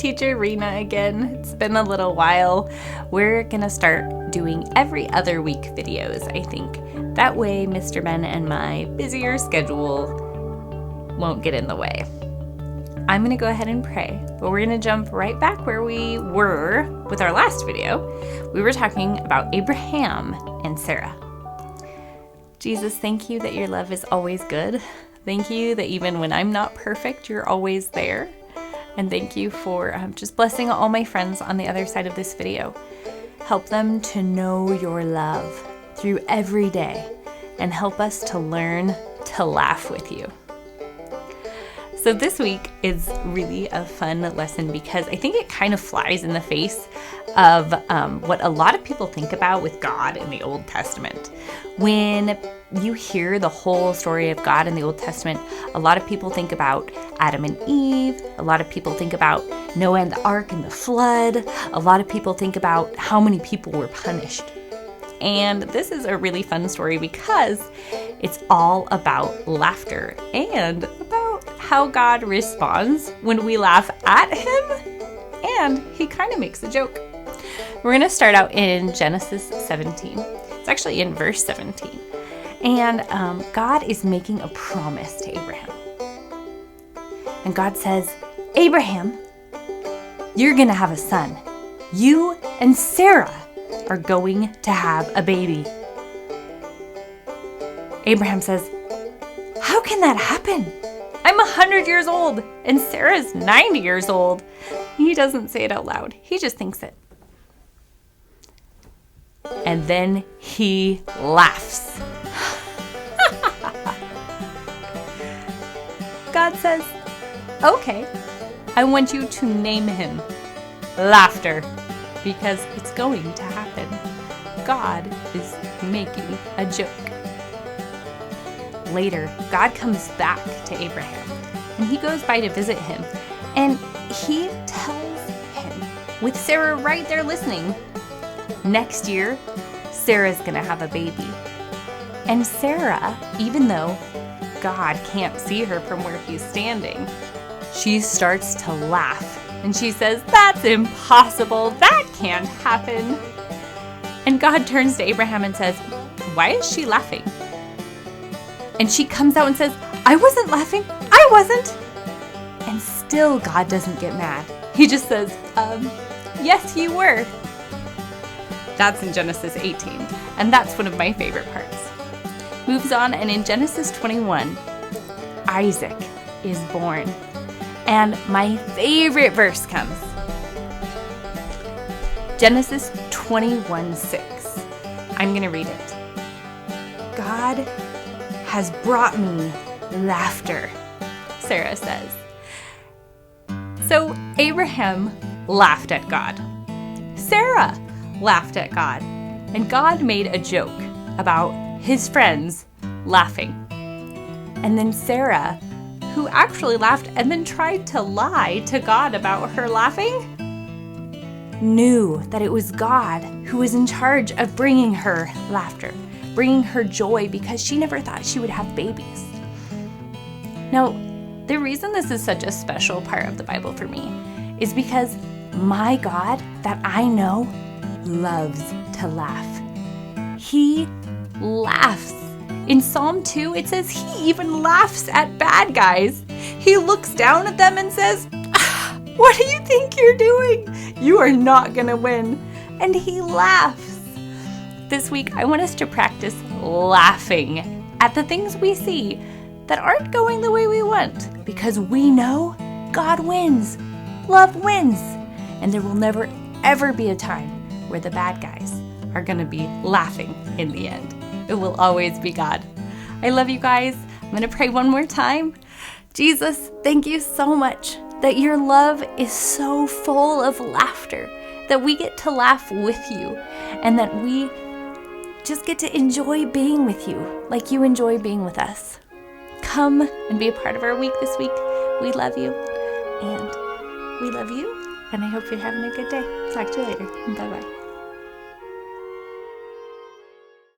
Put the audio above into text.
Teacher Rena again. It's been a little while. We're gonna start doing every other week videos, I think. That way Mr. Ben and my busier schedule won't get in the way. I'm gonna go ahead and pray, but we're gonna jump right back where we were with our last video. We were talking about Abraham and Sarah. Jesus, thank you that your love is always good. Thank you that even when I'm not perfect, you're always there. And thank you for just blessing all my friends on the other side of this video. Help them to know your love through every day and help us to learn to laugh with you. So this week is really a fun lesson because I think it kind of flies in the face of what a lot of people think about with God in the Old Testament. When you hear the whole story of God in the Old Testament, a lot of people think about Adam and Eve. A lot of people think about Noah and the ark and the flood. A lot of people think about how many people were punished. And this is a really fun story because it's all about laughter and about how God responds when we laugh at him, and he kind of makes a joke. We're going to start out in Genesis 17. It's actually in verse 17. And God is making a promise to Abraham. And God says, Abraham, you're going to have a son. You and Sarah are going to have a baby. Abraham says, how can that happen? I'm 100 years old and Sarah's 90 years old. He doesn't say it out loud. He just thinks it. And then he laughs. God says, okay, I want you to name him Laughter, because it's going to happen. God is making a joke. Later, God comes back to Abraham, and he goes by to visit him, and he tells him, with Sarah right there listening, next year, Sarah's gonna have a baby. And Sarah, even though God can't see her from where he's standing, she starts to laugh, and she says, that's impossible, that can't happen. And God turns to Abraham and says, why is she laughing? And she comes out and says, I wasn't laughing, I wasn't. And still God doesn't get mad. He just says, yes, you were. That's in Genesis 18, and that's one of my favorite parts. Moves on, and in Genesis 21, Isaac is born. And my favorite verse comes. Genesis 21:6. I'm going to read it. God has brought me laughter, Sarah says. So Abraham laughed at God. Sarah laughed at God. And God made a joke about his friends laughing. And then Sarah, who actually laughed and then tried to lie to God about her laughing, knew that it was God who was in charge of bringing her laughter, bringing her joy, because she never thought she would have babies. Now, the reason this is such a special part of the Bible for me is because my God that I know loves to laugh. He laughs. In Psalm 2, it says he even laughs at bad guys. He looks down at them and says, what do you think you're doing? You are not gonna win. And he laughs. This week, I want us to practice laughing at the things we see that aren't going the way we want, because we know God wins. Love wins. And there will never, ever be a time where the bad guys are gonna be laughing in the end. It will always be God. I love you guys. I'm going to pray one more time. Jesus, thank you so much that your love is so full of laughter, that we get to laugh with you, and that we just get to enjoy being with you like you enjoy being with us. Come and be a part of our week this week. We love you, and we love you, and I hope you're having a good day. Talk to you later. Bye-bye.